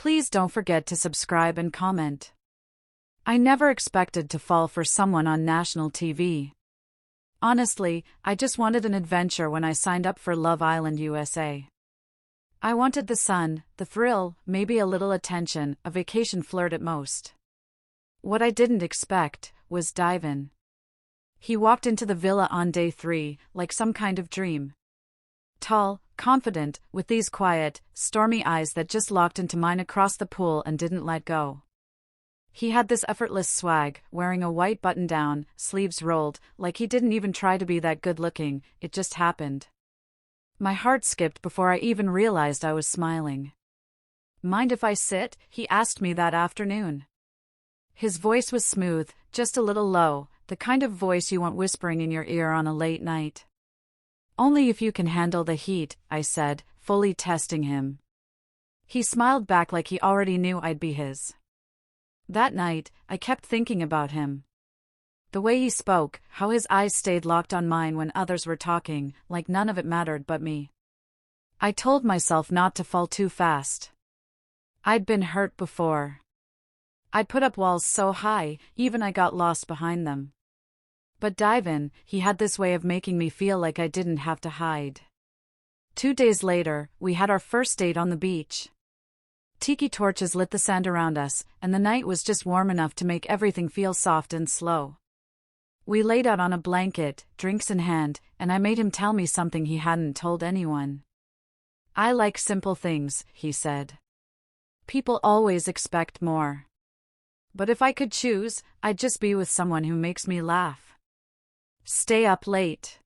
Please don't forget to subscribe and comment. I never expected to fall for someone on national TV. Honestly, I just wanted an adventure when I signed up for Love Island USA. I wanted the sun, the thrill, maybe a little attention, a vacation flirt at most. What I didn't expect was dive in. He walked into the villa on day 3, like some kind of dream. Tall, confident, with these quiet, stormy eyes that just locked into mine across the pool and didn't let go. He had this effortless swag, wearing a white button-down, sleeves rolled, like he didn't even try to be that good-looking, it just happened. My heart skipped before I even realized I was smiling. "Mind if I sit?" he asked me that afternoon. His voice was smooth, just a little low, the kind of voice you want whispering in your ear on a late night. "Only if you can handle the heat," I said, fully testing him. He smiled back like he already knew I'd be his. That night, I kept thinking about him. The way he spoke, how his eyes stayed locked on mine when others were talking, like none of it mattered but me. I told myself not to fall too fast. I'd been hurt before. I'd put up walls so high, even I got lost behind them. But dive in, he had this way of making me feel like I didn't have to hide. 2 days later, we had our first date on the beach. Tiki torches lit the sand around us, and the night was just warm enough to make everything feel soft and slow. We laid out on a blanket, drinks in hand, and I made him tell me something he hadn't told anyone. "I like simple things," he said. "People always expect more. But if I could choose, I'd just be with someone who makes me laugh. Stay up late.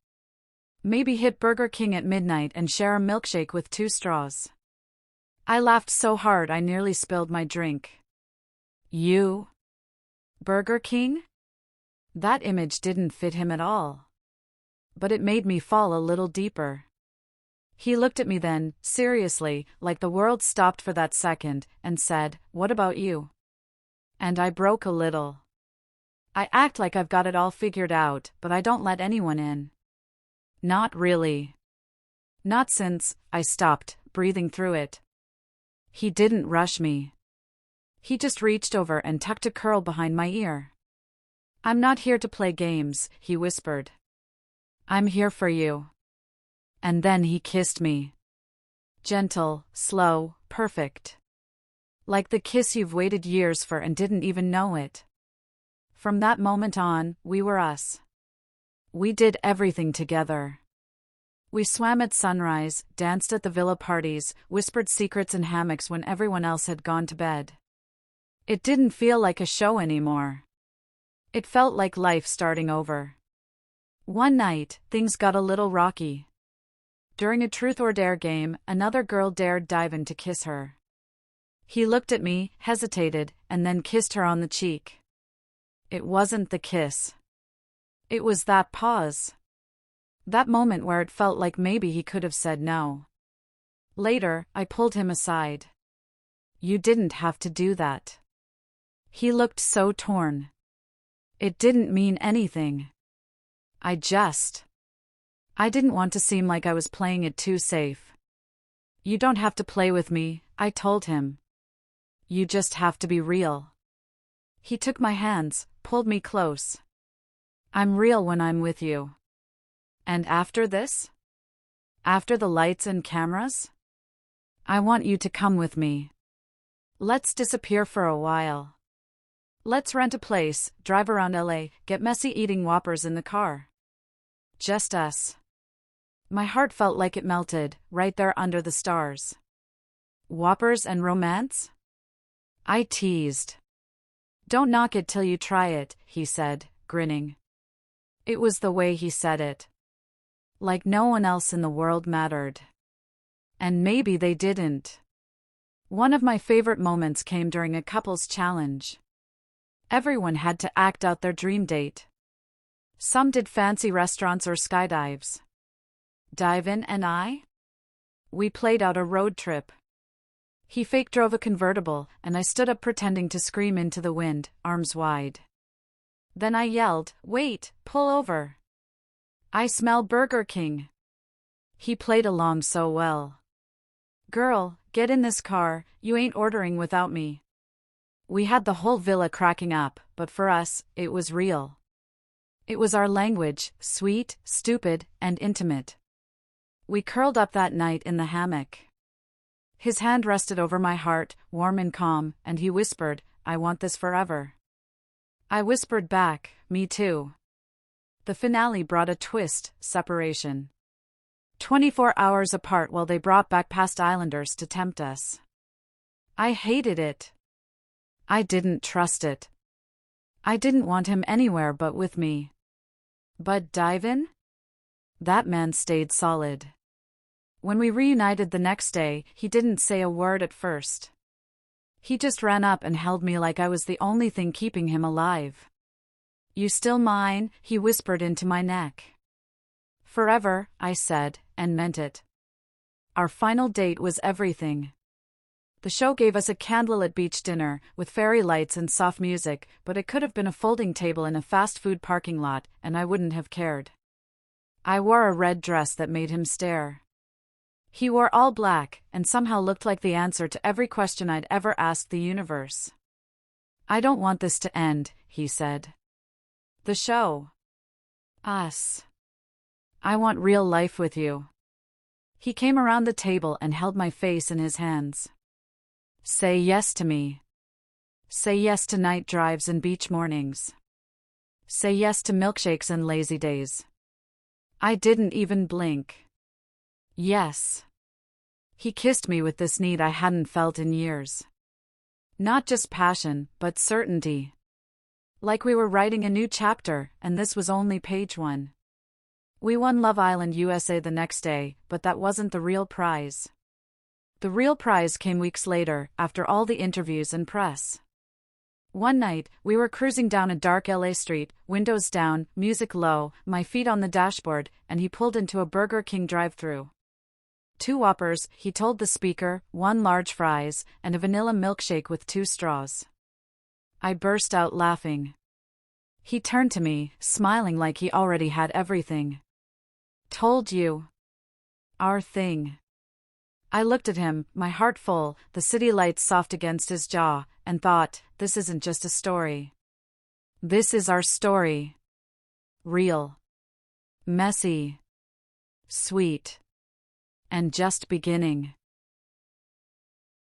Maybe hit Burger King at midnight and share a milkshake with 2 straws." I laughed so hard I nearly spilled my drink. "You? Burger King?" That image didn't fit him at all. But it made me fall a little deeper. He looked at me then, seriously, like the world stopped for that second, and said, "What about you?" And I broke a little. I act like I've got it all figured out, but I don't let anyone in. Not really. Not since I stopped breathing through it. He didn't rush me. He just reached over and tucked a curl behind my ear. "I'm not here to play games," he whispered. "I'm here for you." And then he kissed me. Gentle, slow, perfect. Like the kiss you've waited years for and didn't even know it. From that moment on, we were us. We did everything together. We swam at sunrise, danced at the villa parties, whispered secrets in hammocks when everyone else had gone to bed. It didn't feel like a show anymore. It felt like life starting over. One night, things got a little rocky. During a truth or dare game, another girl dared dive in to kiss her. He looked at me, hesitated, and then kissed her on the cheek. It wasn't the kiss. It was that pause. That moment where it felt like maybe he could have said no. Later, I pulled him aside. "You didn't have to do that." He looked so torn. "It didn't mean anything. I didn't want to seem like I was playing it too safe." "You don't have to play with me," I told him. "You just have to be real." He took my hands, pulled me close. "I'm real when I'm with you." "And after this? After the lights and cameras? I want you to come with me. Let's disappear for a while. Let's rent a place, drive around LA, get messy eating Whoppers in the car. Just us." My heart felt like it melted, right there under the stars. "Whoppers and romance?" I teased. "Don't knock it till you try it," he said, grinning. It was the way he said it. Like no one else in the world mattered. And maybe they didn't. One of my favorite moments came during a couples challenge. Everyone had to act out their dream date. Some did fancy restaurants or skydives. Dive-in and I? We played out a road trip. He fake drove a convertible, and I stood up pretending to scream into the wind, arms wide. Then I yelled, "Wait, pull over. I smell Burger King." He played along so well. "Girl, get in this car, you ain't ordering without me. We had the whole villa cracking up, but for us, it was real. It was our language, sweet, stupid, and intimate. We curled up that night in the hammock. His hand rested over my heart, warm and calm, and he whispered, "I want this forever." I whispered back, "Me too." The finale brought a twist, separation. 24 hours apart while they brought back past islanders to tempt us. I hated it. I didn't trust it. I didn't want him anywhere but with me. But Divan? That man stayed solid. When we reunited the next day, he didn't say a word at first. He just ran up and held me like I was the only thing keeping him alive. "You still mine?" he whispered into my neck. "Forever," I said, and meant it. Our final date was everything. The show gave us a candlelit beach dinner, with fairy lights and soft music, but it could have been a folding table in a fast food parking lot, and I wouldn't have cared. I wore a red dress that made him stare. He wore all black, and somehow looked like the answer to every question I'd ever asked the universe. "I don't want this to end," he said. "The show. Us. I want real life with you." He came around the table and held my face in his hands. "Say yes to me. Say yes to night drives and beach mornings. Say yes to milkshakes and lazy days." I didn't even blink. Yes. He kissed me with this need I hadn't felt in years. Not just passion, but certainty. Like we were writing a new chapter, and this was only page 1. We won Love Island USA the next day, but that wasn't the real prize. The real prize came weeks later, after all the interviews and press. One night, we were cruising down a dark LA street, windows down, music low, my feet on the dashboard, and he pulled into a Burger King drive-thru. 2 Whoppers, he told the speaker, 1 large fries, and a vanilla milkshake with 2 straws. I burst out laughing. He turned to me, smiling like he already had everything. "Told you. Our thing." I looked at him, my heart full, the city lights soft against his jaw, and thought, this isn't just a story. This is our story. Real. Messy. Sweet. And just beginning.